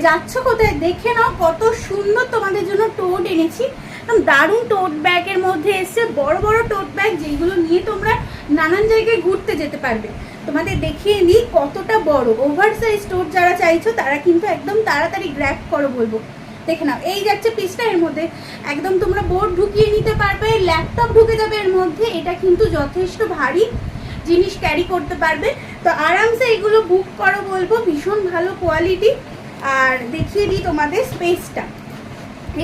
যাচ্ছ কোথায়? দেখে নাও কত সুন্দর তোমাদের জন্য টোট এনেছি। দারুণ টোট ব্যাগের মধ্যে এসছে, বড় বড় টোট ব্যাগ যেগুলো নিয়ে তোমরা নানান জায়গায় ঘুরতে যেতে পারবে। তোমাদের দেখিয়ে দিই কতটা বড়। ওভার সাইজ টোট যারা চাইছো তারা কিন্তু একদম তাড়াতাড়ি গ্র্যাব করো বলবো। দেখে নাও, এই যাচ্ছে পিসটা, এর মধ্যে একদম তোমরা বোর্ড ঢুকিয়ে নিতে পারবে, ল্যাপটপ ঢুকে যাবে এর মধ্যে। এটা কিন্তু যথেষ্ট ভারী জিনিস ক্যারি করতে পারবে, তো আরামসে এগুলো বুক করো বলবো, ভীষণ ভালো কোয়ালিটি। আর দেখিয়ে দিই তোমাদের স্পেসটা,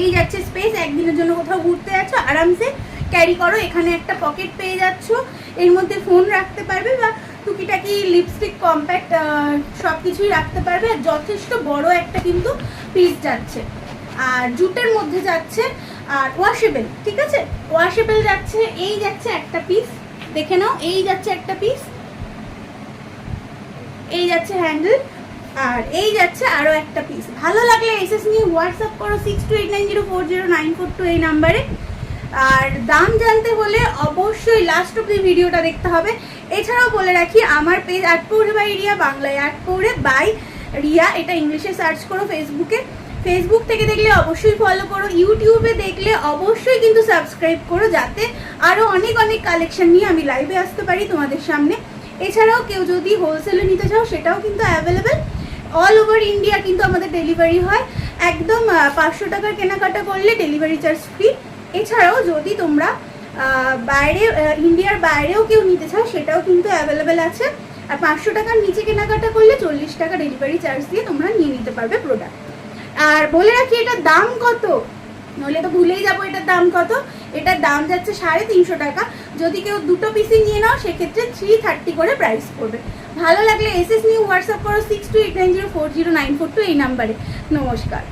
এই যাচ্ছে স্পেস। একদিনের জন্য কোথাও ঘুরতে যাচ্ছ আরামসে ক্যারি করো। এখানে একটা পকেট পেয়ে যাচ্ছ, এর মধ্যে ফোন রাখতে পারবে বা টুকিটাকি লিপস্টিক কম্প্যাক্ট সব কিছুই রাখতে পারবে। আর যথেষ্ট বড় একটা কিন্তু পিস যাচ্ছে, আর জুটের মধ্যে যাচ্ছে, আর ওয়াশেবল, ঠিক আছে, ওয়াশেবল যাচ্ছে। এই যাচ্ছে একটা পিস, দেখে নাও, এই যাচ্ছে একটা পিস, এই যাচ্ছে হ্যান্ডেল, আর এই যাচ্ছে আরো একটা পিস। ভালো লাগলে এসএস নিয়ে হোয়াটসঅ্যাপ করো 6289040942 এই নাম্বারে। আর দাম জানতে হলে অবশ্যই লাস্ট অব্দি ভিডিওটা দেখতে হবে। এছাড়াও বলে রাখি আমার পেজ আটপৌরে বাই রিয়া, বাংলায় আটপৌরে বাই রিয়া, এটা ইংলিশে সার্চ করো ফেসবুকে। ফেসবুক থেকে দেখলে অবশ্যই ফলো করো, ইউটিউবে দেখলে অবশ্যই কিন্তু সাবস্ক্রাইব করো, যাতে আরও অনেক অনেক কালেকশন নিয়ে আমি লাইভে আসতে পারি তোমাদের সামনে। এছাড়াও কেউ যদি হোলসেলে নিতে চাও সেটাও কিন্তু অ্যাভেলেবেল। অল ওভার ইন্ডিয়া কিন্তু আমাদের ডেলিভারি হয়, একদম 500 টাকার কেনাকাটা করলে ডেলিভারি চার্জ ফ্রি। এছাড়াও যদি তোমরা বাইরে ইন্ডিয়ার বাইরেও কেউ নিতে চাও সেটাও কিন্তু অ্যাভেলেবেল আছে। আর 500 টাকার নিচে কেনাকাটা করলে 40 টাকা ডেলিভারি চার্জ দিয়ে তোমরা নিয়ে নিতে পারবে প্রোডাক্ট। আর বলে রাখি এটার দাম কত, নইলে তো ভুলেই যাবো এটার দাম কত। এটার দাম যাচ্ছে 350 টাকা। যদি কেউ দুটো পিসি নিয়ে নাও সেক্ষেত্রে 330 করে প্রাইস পড়বে। ভালো লাগলে এসএস নিয়ে হোয়াটসঅ্যাপ করো 6289040942 এই নাম্বারে। নমস্কার।